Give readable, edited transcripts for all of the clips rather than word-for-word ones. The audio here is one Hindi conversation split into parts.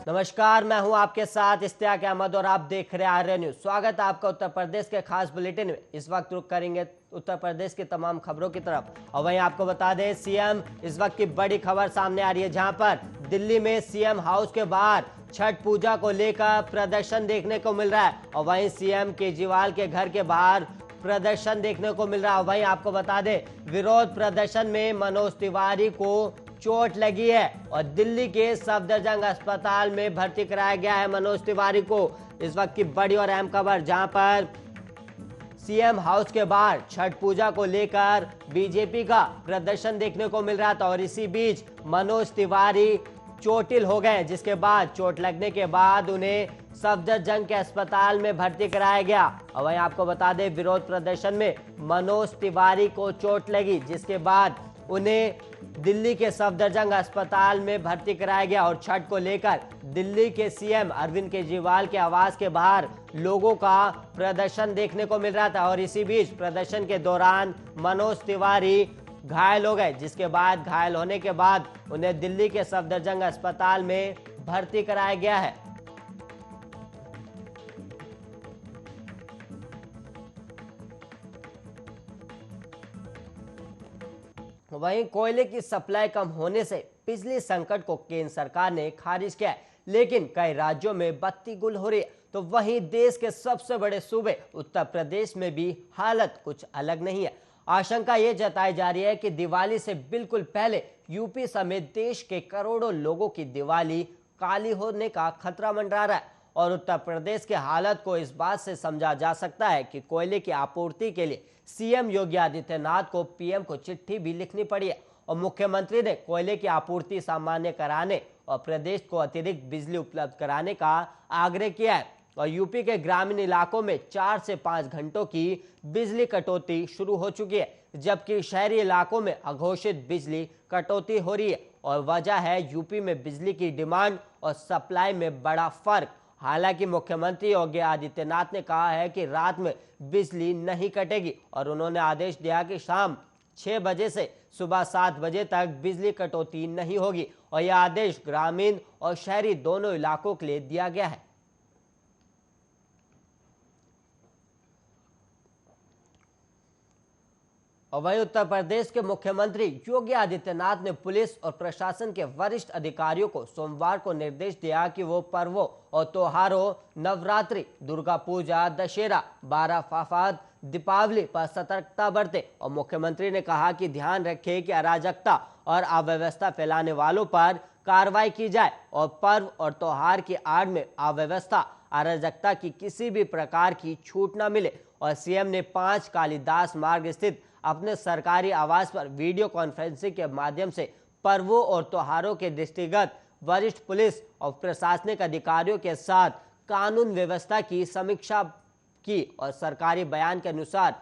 नमस्कार, मैं हूं आपके साथ इश्तियाक अहमद और आप देख रहे हैं आर्य न्यूज। स्वागत है आपका उत्तर प्रदेश के खास बुलेटिन में। इस वक्त रुक करेंगे उत्तर प्रदेश की तमाम खबरों की तरफ और वहीं आपको बता दें सीएम इस वक्त की बड़ी खबर सामने आ रही है, जहां पर दिल्ली में सीएम हाउस के बाहर छठ पूजा को लेकर प्रदर्शन देखने को मिल रहा है और वहीं सीएम केजरीवाल के घर के बाहर प्रदर्शन देखने को मिल रहा है। वहीं आपको बता दें विरोध प्रदर्शन में मनोज तिवारी को चोट लगी है और दिल्ली के सफदरजंग अस्पताल में भर्ती कराया गया है मनोज तिवारी को। इस वक्त की बड़ी और अहम खबर, जहां पर सीएम हाउस के बाहर छठ पूजा को लेकर बीजेपी का प्रदर्शन देखने को मिल रहा था और इसी बीच मनोज तिवारी चोटिल हो गए, जिसके बाद चोट लगने के बाद उन्हें सफदरजंग के अस्पताल में भर्ती कराया गया। और वहीं आपको बता दें विरोध प्रदर्शन में मनोज तिवारी को चोट लगी, जिसके बाद उन्हें दिल्ली के सफदरजंग अस्पताल में भर्ती कराया गया और छठ को लेकर दिल्ली के सीएम अरविंद केजरीवाल के आवास के बाहर लोगों का प्रदर्शन देखने को मिल रहा था और इसी बीच प्रदर्शन के दौरान मनोज तिवारी घायल हो गए, जिसके बाद घायल होने के बाद उन्हें दिल्ली के सफदरजंग अस्पताल में भर्ती कराया गया है। वहीं कोयले की सप्लाई कम होने से बिजली संकट को केंद्र सरकार ने खारिज किया है, लेकिन कई राज्यों में बत्ती गुल हो रही है। तो वहीं देश के सबसे बड़े सूबे उत्तर प्रदेश में भी हालत कुछ अलग नहीं है। आशंका ये जताई जा रही है कि दिवाली से बिल्कुल पहले यूपी समेत देश के करोड़ों लोगों की दिवाली काली होने का खतरा मंडरा रहा है और उत्तर प्रदेश के हालत को इस बात से समझा जा सकता है कि कोयले की आपूर्ति के लिए सीएम योगी आदित्यनाथ को पीएम को चिट्ठी भी लिखनी पड़ी है और मुख्यमंत्री ने कोयले की आपूर्ति सामान्य कराने और प्रदेश को अतिरिक्त बिजली उपलब्ध कराने का आग्रह किया है और यूपी के ग्रामीण इलाकों में 4 से 5 घंटों की बिजली कटौती शुरू हो चुकी है, जबकि शहरी इलाकों में अघोषित बिजली कटौती हो रही है और वजह है यूपी में बिजली की डिमांड और सप्लाई में बड़ा फर्क। हालांकि मुख्यमंत्री योगी आदित्यनाथ ने कहा है कि रात में बिजली नहीं कटेगी और उन्होंने आदेश दिया कि शाम 6 बजे से सुबह 7 बजे तक बिजली कटौती नहीं होगी और यह आदेश ग्रामीण और शहरी दोनों इलाकों के लिए दिया गया है। और वहीं उत्तर प्रदेश के मुख्यमंत्री योगी आदित्यनाथ ने पुलिस और प्रशासन के वरिष्ठ अधिकारियों को सोमवार को निर्देश दिया कि वो पर्वों और त्योहारों नवरात्रि, दुर्गा पूजा, दशहरा, 12 फाफाद, दीपावली पर सतर्कता बरते और मुख्यमंत्री ने कहा कि ध्यान रखें कि अराजकता और अव्यवस्था फैलाने वालों पर कार्रवाई की जाए और पर्व और त्योहार की आड़ में अव्यवस्था, अराजकता की किसी भी प्रकार की छूट न मिले। और सीएम ने 5 कालिदास मार्ग स्थित अपने सरकारी आवास पर वीडियो कॉन्फ्रेंसिंग के माध्यम से पर्वों और त्योहारों के दृष्टिगत वरिष्ठ पुलिस और प्रशासनिक अधिकारियों के साथ कानून व्यवस्था की समीक्षा की और सरकारी बयान के अनुसार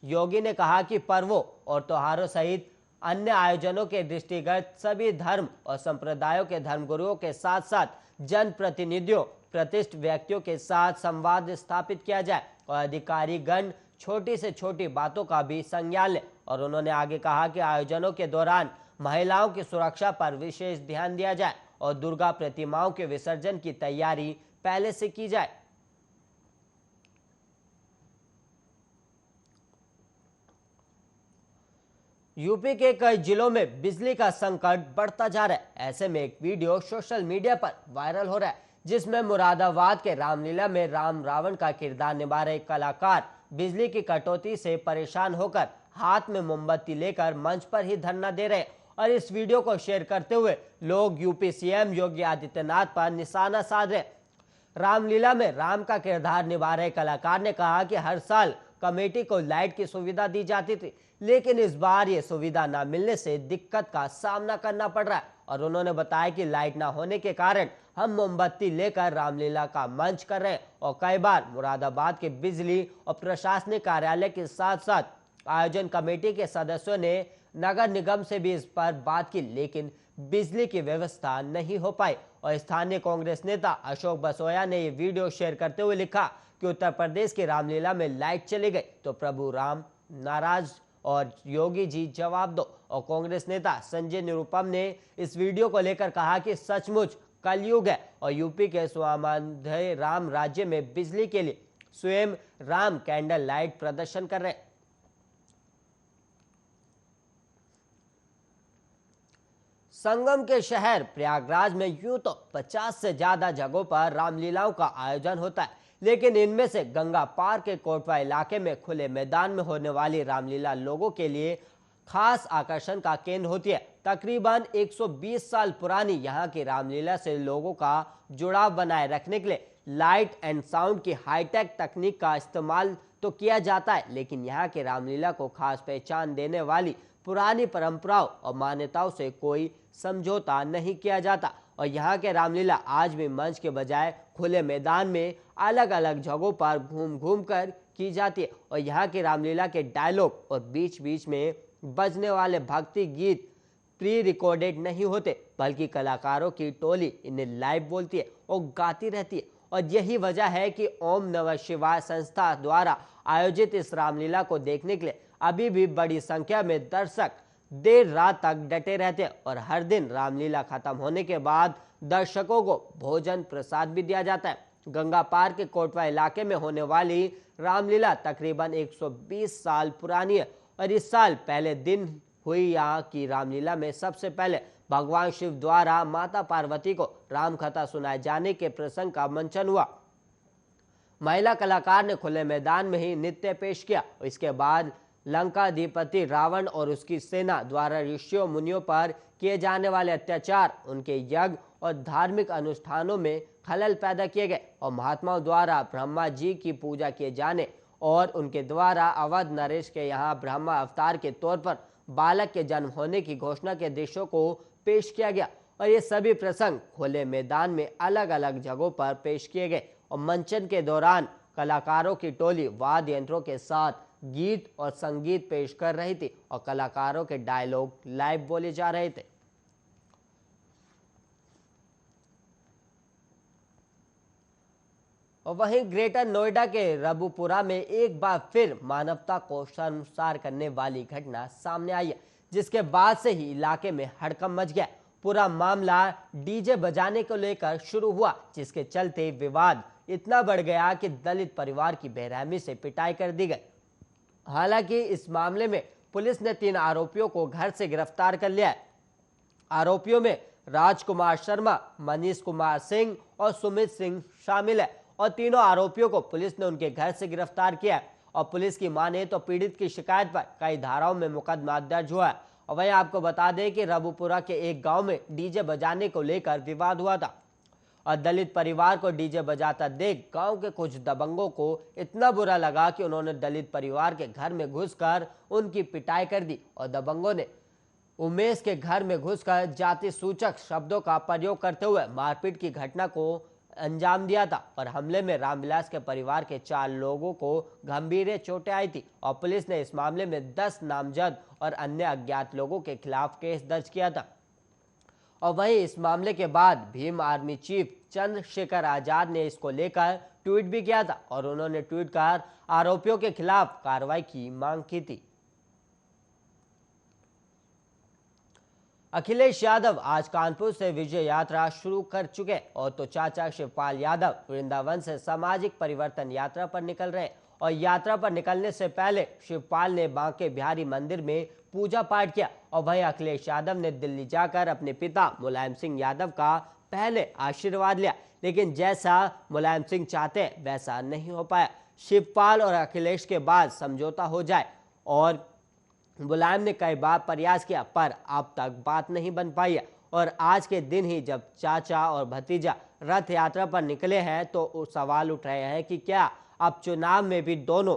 योगी ने कहा कि पर्वों और त्योहारों सहित अन्य आयोजनों के दृष्टिगत सभी धर्म और संप्रदायों के धर्मगुरुओं के साथ साथ जनप्रतिनिधियों, प्रतिष्ठित व्यक्तियों के साथ संवाद स्थापित किया जाए और अधिकारी गण छोटी से छोटी बातों का भी संज्ञान लें। और उन्होंने आगे कहा कि आयोजनों के दौरान महिलाओं की सुरक्षा पर विशेष ध्यान दिया जाए और दुर्गा प्रतिमाओं के विसर्जन की तैयारी पहले से की जाए। यूपी के कई जिलों में बिजली का संकट बढ़ता जा रहा है। ऐसे में एक वीडियो सोशल मीडिया पर वायरल हो रहा है, जिसमें मुरादाबाद के रामलीला में राम रावण का किरदार निभा रहे कलाकार बिजली की कटौती से परेशान होकर हाथ में मोमबत्ती लेकर मंच पर ही धरना दे रहे और इस वीडियो को शेयर करते हुए लोग यूपी सीएम योगी आदित्यनाथ पर निशाना साध रहे। रामलीला में राम का किरदार निभा रहे कलाकार ने कहा कि हर साल कमेटी को लाइट की सुविधा दी जाती थी, लेकिन इस बार ये सुविधा न मिलने से दिक्कत का सामना करना पड़ रहा है और उन्होंने बताया कि लाइट न होने के कारण हम मोमबत्ती लेकर रामलीला का मंच कर रहे हैं और कई बार मुरादाबाद के बिजली और प्रशासनिक कार्यालय के साथ साथ आयोजन कमेटी के सदस्यों ने नगर निगम से भी इस पर बात की, लेकिन बिजली की व्यवस्था नहीं हो पाई। और स्थानीय कांग्रेस नेता अशोक बसोया ने ये वीडियो शेयर करते हुए लिखा कि उत्तर प्रदेश की रामलीला में लाइट चली गई तो प्रभु राम नाराज और योगी जी जवाब दो। और कांग्रेस नेता संजय निरुपम ने इस वीडियो को लेकर कहा कि सचमुच कलयुग है और यूपी के स्वामाधे राम राज्य में बिजली के लिए स्वयं राम कैंडल लाइट प्रदर्शन कर रहे हैं। संगम के शहर प्रयागराज में यूं तो 50 से ज्यादा जगहों पर रामलीलाओं का आयोजन होता है, लेकिन इनमें से गंगा पार के कोटवा इलाके में खुले मैदान में होने वाली रामलीला लोगों के लिए खास आकर्षण का केंद्र होती है। तकरीबन 120 साल पुरानी यहाँ की रामलीला से लोगों का जुड़ाव बनाए रखने के लिए लाइट एंड साउंड की हाईटेक तकनीक का इस्तेमाल तो किया जाता है, लेकिन यहाँ के रामलीला को खास पहचान देने वाली पुरानी परंपराओं और मान्यताओं से कोई समझौता नहीं किया जाता। और यहाँ के रामलीला आज भी मंच के बजाय खुले मैदान में अलग अलग जगहों पर घूम घूम कर की जाती है। और यहाँ की रामलीला के डायलॉग और बीच बीच में बजने वाले भक्ति गीत प्री रिकॉर्डेड नहीं होते, बल्कि कलाकारों की टोली इन्हें लाइव बोलती है और गाती रहती है। और यही वजह है कि ओम नमः शिवाय संस्था द्वारा आयोजित इस रामलीला को देखने के लिए अभी भी बड़ी संख्या में दर्शक देर रात तक डटे रहते हैं। और हर दिन रामलीला खत्म होने के बाद दर्शकों को भोजन प्रसाद भी दिया जाता है। गंगा पार के कोटवा इलाके में होने वाली रामलीला तकरीबन 120 साल पुरानी है और इस साल पहले दिन हुई यहाँ की रामलीला में सबसे पहले भगवान शिव द्वारा माता पार्वती को राम कथा सुनाए जाने के प्रसंग का मंचन हुआ। महिला कलाकार ने खुले मैदान में ही नृत्य पेश किया। इसके बाद लंकाधिपति रावण और उसकी सेना द्वारा ऋषियों मुनियों पर किए जाने वाले अत्याचार, उनके यज्ञ और धार्मिक अनुष्ठानों में खलल पैदा किए गए और महात्माओं द्वारा ब्रह्मा जी की पूजा किए जाने और उनके द्वारा अवध नरेश के यहाँ ब्रह्मा अवतार के तौर पर बालक के जन्म होने की घोषणा के दृश्यों को पेश किया गया। और ये सभी प्रसंग खुले मैदान में अलग अलग जगहों पर पेश किए गए और मंचन के दौरान कलाकारों की टोली वाद्य यंत्रों के साथ गीत और संगीत पेश कर रही थी और कलाकारों के डायलॉग लाइव बोले जा रहे थे। और वहीं ग्रेटर नोएडा के रबुपुरा में एक बार फिर मानवता को शर्मसार करने वाली घटना सामने आई है, जिसके बाद से ही इलाके में हड़कंप मच गया। पूरा मामला डीजे बजाने को लेकर शुरू हुआ, जिसके चलते विवाद इतना बढ़ गया कि दलित परिवार की बेरहमी से पिटाई कर दी गई। हालांकि इस मामले में पुलिस ने 3 आरोपियों को घर से गिरफ्तार कर लिया है। आरोपियों में राजकुमार शर्मा, मनीष कुमार सिंह और सुमित सिंह शामिल है और तीनों आरोपियों को पुलिस ने उनके घर से गिरफ्तार किया है। और पुलिस की माने तो पीड़ित की शिकायत पर कई धाराओं में मुकदमा दर्ज हुआ है। और वहीं आपको बता दें कि रबुपुरा के एक गांव में डीजे बजाने को लेकर विवाद हुआ था और दलित परिवार को डीजे बजाता देख गांव के कुछ दबंगों को इतना बुरा लगा कि उन्होंने दलित परिवार के घर में घुसकर उनकी पिटाई कर दी और दबंगों ने उमेश के घर में घुसकर जाति सूचक शब्दों का प्रयोग करते हुए मारपीट की घटना को अंजाम दिया था। और हमले में रामविलास के परिवार के 4 लोगों को गंभीर चोटें आई थी और पुलिस ने इस मामले में 10 नामजद और अन्य अज्ञात लोगों के खिलाफ केस दर्ज किया था। और वहीं इस मामले के बाद भीम आर्मी चीफ चंद्रशेखर आजाद ने इसको लेकर ट्वीट भी किया था और उन्होंने ट्वीट कर आरोपियों के खिलाफ कार्रवाई की मांग की थी। अखिलेश यादव आज कानपुर से विजय यात्रा शुरू कर चुके और तो चाचा शिवपाल यादव वृंदावन से सामाजिक परिवर्तन यात्रा पर निकल रहे और यात्रा पर निकलने से पहले शिवपाल ने बांके बिहारी मंदिर में पूजा पाठ किया और वहीं अखिलेश यादव ने दिल्ली जाकर अपने पिता मुलायम सिंह यादव का पहले आशीर्वाद लिया, लेकिन जैसा मुलायम सिंह चाहते हैं वैसा नहीं हो पाया। शिवपाल और अखिलेश के बाद समझौता हो जाए और मुलायम ने कई बार प्रयास किया पर अब तक बात नहीं बन पाई है। और आज के दिन ही जब चाचा और भतीजा रथ यात्रा पर निकले हैं तो सवाल उठ रहे हैं कि क्या अब चुनाव में भी दोनों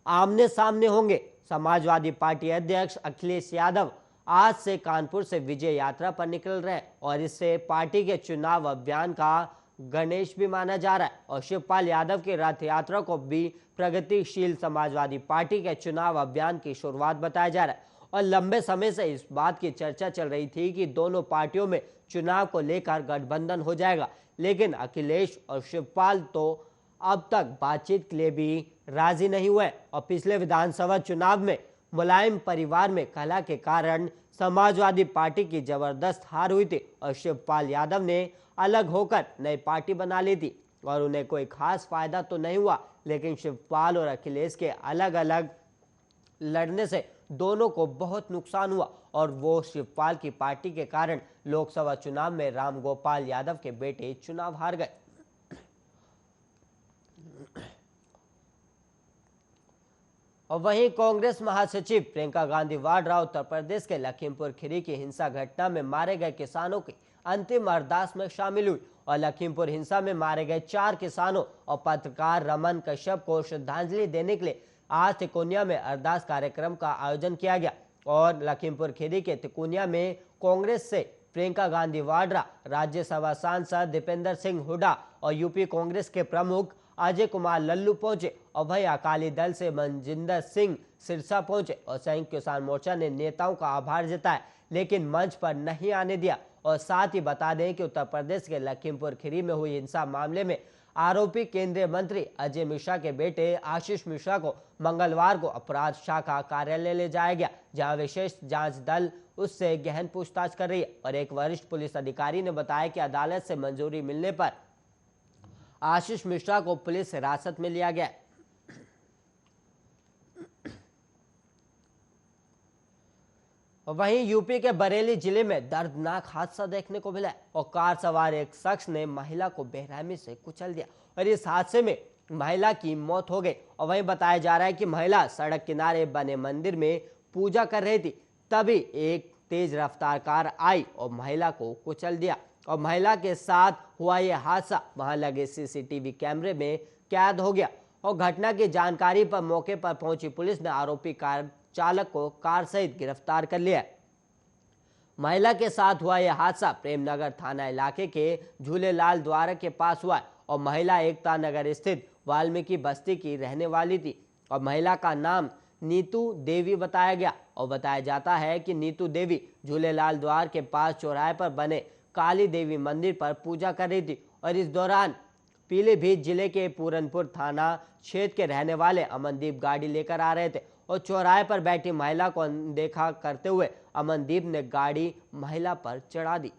आमने सामने होंगे। समाजवादी पार्टी अध्यक्ष अखिलेश यादव आज से कानपुर से विजय यात्रा पर निकल रहे हैं और इससे पार्टी के चुनाव अभियान का गणेश भी माना जा रहा है और शिवपाल यादव की रथ यात्रा को भी प्रगतिशील समाजवादी पार्टी के चुनाव अभियान की शुरुआत बताया जा रहा है। और लंबे समय से इस बात की चर्चा चल रही थी कि दोनों पार्टियों में चुनाव को लेकर गठबंधन हो जाएगा, लेकिन अखिलेश और शिवपाल तो अब तक बातचीत के लिए भी राजी नहीं हुए और पिछले विधानसभा चुनाव में मुलायम परिवार में कलह के कारण समाजवादी पार्टी की जबरदस्त हार हुई थी और शिवपाल यादव ने अलग होकर नई पार्टी बना ली थी और उन्हें कोई खास फायदा तो नहीं हुआ, लेकिन शिवपाल और अखिलेश के अलग अलग लड़ने से दोनों को बहुत नुकसान हुआ और वो शिवपाल की पार्टी के कारण लोकसभा चुनाव में रामगोपाल यादव के बेटे चुनाव हार गए। और वहीं कांग्रेस महासचिव प्रियंका गांधी वाड्रा उत्तर प्रदेश के लखीमपुर खीरी की हिंसा घटना में मारे गए किसानों की अंतिम अरदास में शामिल हुई और लखीमपुर हिंसा में मारे गए 4 किसानों और पत्रकार रमन कश्यप को श्रद्धांजलि देने के लिए आज तिकोनिया में अरदास कार्यक्रम का आयोजन किया गया। और लखीमपुर खीरी के तिकोनिया में कांग्रेस से प्रियंका गांधी वाड्रा, राज्यसभा सांसद दीपेंद्र सिंह हुड्डा और यूपी कांग्रेस के प्रमुख अजय कुमार लल्लू पहुंचे और वही अकाली दल से मनजिंदर सिंह सिरसा पहुंचे और संयुक्त किसान मोर्चा ने नेताओं का आभार जताया, लेकिन मंच पर नहीं आने दिया। और साथ ही बता दें कि उत्तर प्रदेश के लखीमपुर खीरी में हुई हिंसा मामले में आरोपी केंद्रीय मंत्री अजय मिश्रा के बेटे आशीष मिश्रा को मंगलवार को अपराध शाखा कार्यालय ले जाया गया, जहां विशेष जांच दल उससे गहन पूछताछ कर रही है। और एक वरिष्ठ पुलिस अधिकारी ने बताया कि अदालत से मंजूरी मिलने पर आशीष मिश्रा को पुलिस हिरासत में लिया गया। वहीं यूपी के बरेली जिले में दर्दनाक हादसा देखने को मिला और कार सवार एक शख्स ने महिला को बेरहमी से कुचल दिया और इस हादसे में महिला की मौत हो गई। और वहीं बताया जा रहा है कि महिला सड़क किनारे बने मंदिर में पूजा कर रही थी, तभी एक तेज रफ्तार कार आई और महिला को कुचल दिया और महिला के साथ हुआ यह हादसा वहां लगे सीसीटीवी कैमरे में कैद हो गया। और घटना की जानकारी पर मौके पर पहुंची पुलिस ने आरोपी कार चालक को कार सहित गिरफ्तार कर लिया। महिला के साथ हुआ यह हादसा प्रेमनगर थाना इलाके के झूलेलाल द्वार के पास हुआ और महिला एकता नगर स्थित वाल्मीकि बस्ती की रहने वाली थी और महिला का नाम नीतू देवी बताया गया। और बताया जाता है कि नीतू देवी झूलेलाल द्वार के पास चौराहे पर बने काली देवी मंदिर पर पूजा कर रही थी और इस दौरान पीलीभीत जिले के पूरनपुर थाना क्षेत्र के रहने वाले अमनदीप गाड़ी लेकर आ रहे थे और चौराहे पर बैठी महिला को अनदेखा करते हुए अमनदीप ने गाड़ी महिला पर चढ़ा दी।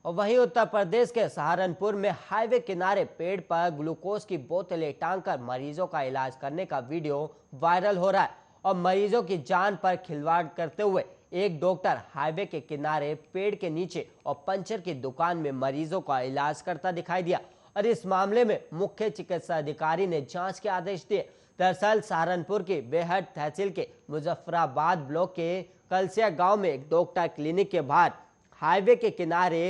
और वहीं उत्तर प्रदेश के सहारनपुर में हाईवे किनारे पेड़ पर ग्लूकोज की बोतलें टांगकर मरीजों का इलाज करने का वीडियो वायरल हो रहा है और मरीजों की जान पर खिलवाड़ करते हुए एक डॉक्टर हाईवे के किनारे पेड़ के नीचे और पंचर की दुकान में मरीजों का इलाज करता दिखाई दिया और इस मामले में मुख्य चिकित्सा अधिकारी ने जांच के आदेश दिए। दरअसल सहारनपुर की बेहद तहसील के मुजफ्फराबाद ब्लॉक के कलसिया गांव में एक डॉक्टर क्लिनिक के बाहर हाईवे के किनारे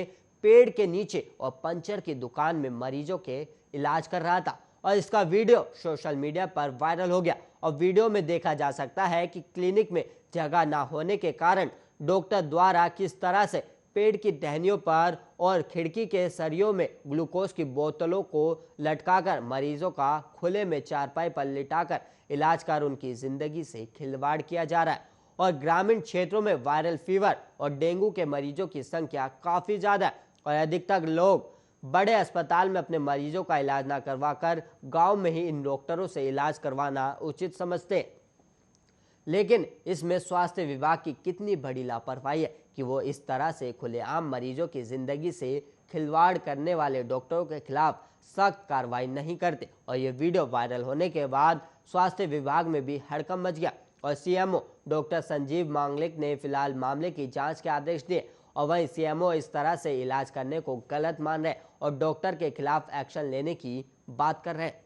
पेड़ के नीचे और पंचर की दुकान में मरीजों के इलाज कर रहा था और इसका वीडियो सोशल मीडिया पर वायरल हो गया। और वीडियो में देखा जा सकता है कि क्लिनिक में जगह न होने के कारण डॉक्टर द्वारा किस तरह से पेड़ की टहनियों पर और खिड़की के सरियों में ग्लूकोज की बोतलों को लटकाकर मरीजों का खुले में चारपाई पर लिटाकर इलाज कर उनकी जिंदगी से खिलवाड़ किया जा रहा है। और ग्रामीण क्षेत्रों में वायरल फीवर और डेंगू के मरीजों की संख्या काफी ज्यादा है और अधिकतर लोग बड़े अस्पताल में अपने मरीजों का इलाज न करवाकर गांव में ही इन डॉक्टरों से इलाज करवाना उचित समझते हैं। लेकिन इसमें स्वास्थ्य विभाग की कितनी बड़ी लापरवाही है कि वो इस तरह से खुलेआम मरीजों की जिंदगी से खिलवाड़ करने वाले डॉक्टरों के खिलाफ सख्त कार्रवाई नहीं करते। और ये वीडियो वायरल होने के बाद स्वास्थ्य विभाग में भी हड़कंप मच गया और सीएमओ डॉक्टर संजीव मांगलिक ने फिलहाल मामले की जांच के आदेश दिए और वहीं सीएमओ इस तरह से इलाज करने को गलत मान रहे और डॉक्टर के खिलाफ एक्शन लेने की बात कर रहे हैं।